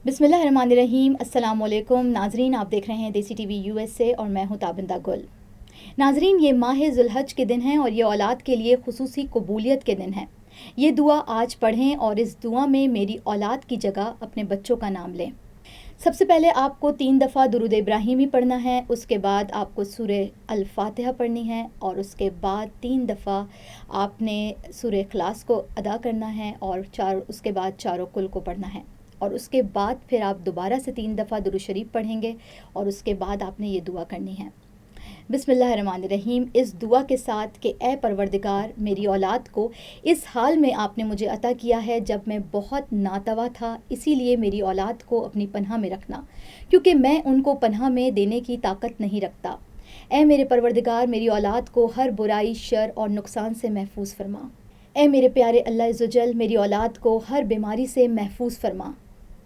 बिस्मिल्लाहिर्रहमानिर्रहीम। अस्सलाम वालेकुम नाजरीन, आप देख रहे हैं देसी टीवी USA और मैं हूं ताबिंदा गुल। नाजरीन, ये माह ज़ुल्हज के दिन हैं और ये औलाद के लिए खुसूसी कबूलियत के दिन हैं। ये दुआ आज पढ़ें और इस दुआ में मेरी औलाद की जगह अपने बच्चों का नाम लें। सबसे पहले आपको 3 दफ़ा दुरूद इब्राहिमी पढ़ना है, उसके बाद आपको सूरह अल-फातिहा पढ़नी है और उसके बाद 3 दफ़ा आपने सूरह इखलास को अदा करना है और उसके बाद चारों कुल को पढ़ना है और उसके बाद फिर आप दोबारा से 3 दफ़ा दुरूद शरीफ पढ़ेंगे और उसके बाद आपने ये दुआ करनी है। बिस्मिल्लाहिर्रहमानिर्रहीम। इस दुआ के साथ कि ए परवरदिगार, मेरी औलाद को इस हाल में आपने मुझे अता किया है जब मैं बहुत नातवा था, इसीलिए मेरी औलाद को अपनी पनाह में रखना, क्योंकि मैं उनको पनाह में देने की ताकत नहीं रखता। ए मेरे परवरदिगार, मेरी औलाद को हर बुराई, शर और नुकसान से महफूज फरमा। ए मेरे प्यारे अल्लाह इज़्ज़ोजल, मेरी औलाद को हर बीमारी से महफूज फरमा।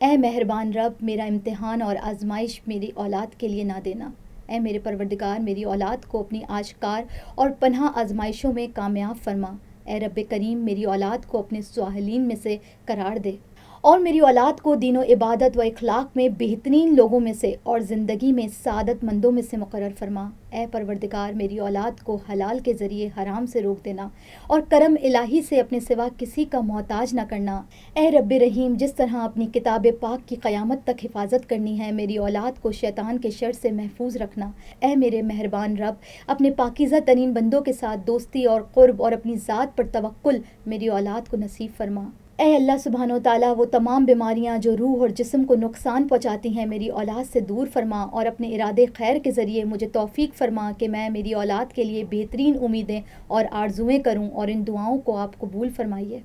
ए मेहरबान रब, मेरा इम्तिहान और आजमाइश मेरी औलाद के लिए ना देना। ए मेरे परवरदिगार, मेरी औलाद को अपनी आश्कार और पनाह आजमाइशों में कामयाब फरमा। ए रब करीम, मेरी औलाद को अपने स्वाहिलीन में से करार दे और मेरी औलाद को दीनो इबादत व इखलाक में बेहतरीन लोगों में से और ज़िंदगी में सादत मंदों में से मुकर्रर फरमा। ए परवरदिगार, मेरी औलाद को हलाल के ज़रिए हराम से रोक देना और करम इलाही से अपने सिवा किसी का मोहताज न करना। ए रब रहीम, जिस तरह अपनी किताब पाक की क़यामत तक हिफाजत करनी है, मेरी औलाद को शैतान के शर से महफूज रखना। ए मेरे मेहरबान रब, अपने पाकीज़ा तरीन बंदों के साथ दोस्ती और क़ुर्ब और अपनी ज़ात पर तवक्कुल मेरी औलाद को नसीब फरमा। ए अल्लाह सुब्हानो ताला, वो तमाम बीमारियां जो रूह और जिस्म को नुकसान पहुंचाती हैं, मेरी औलाद से दूर फरमा और अपने इरादे खैर के ज़रिए मुझे तौफीक फरमा कि मैं मेरी औलाद के लिए बेहतरीन उम्मीदें और आरजुएँ करूं और इन दुआओं को आप कबूल फरमाइए।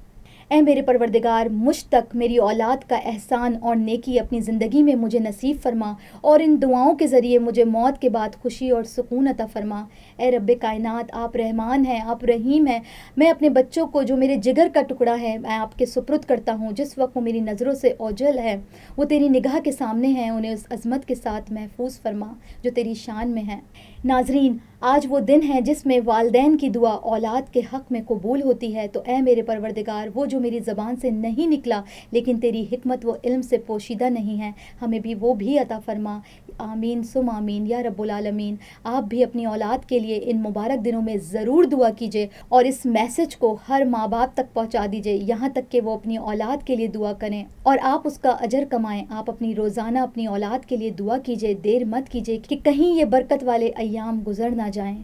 ए मेरे परवरदिगार, मुझ तक मेरी औलाद का एहसान और नेकी अपनी ज़िंदगी में मुझे नसीब फरमा और इन दुआओं के ज़रिए मुझे मौत के बाद खुशी और सुकून अता फरमा। ए रब्बे कायनात, आप रहमान हैं, आप रहीम हैं। मैं अपने बच्चों को, जो मेरे जिगर का टुकड़ा है, मैं आपके सुपुर्द करता हूँ। जिस वक्त वो मेरी नज़रों से ओझल है, वो तेरी निगाह के सामने हैं, उन्हें उस अज़मत के साथ महफूज फरमा जो तेरी शान में है। नाजरीन, आज वो दिन है जिसमें वालदैन की दुआ औलाद के हक़ में कबूल होती है। तो ए मेरे परवरदिगार, वो जो मेरी ज़बान से नहीं निकला लेकिन तेरी हिकमत व इल्म से पोशीदा नहीं है, हमें भी वो भी अता फरमा। आमीन सुम आमीन या रब्बुल आलमीन। आप भी अपनी औलाद के लिए इन मुबारक दिनों में ज़रूर दुआ कीजिए और इस मैसेज को हर माँ बाप तक पहुँचा दीजिए, यहाँ तक कि वो अपनी औलाद के लिए दुआ करें और आप उसका अजर कमाएँ। आप अपनी रोज़ाना अपनी औलाद के लिए दुआ कीजिए, देर मत कीजिए कि कहीं ये बरकत वाले अय्याम गुजर ना जाएं।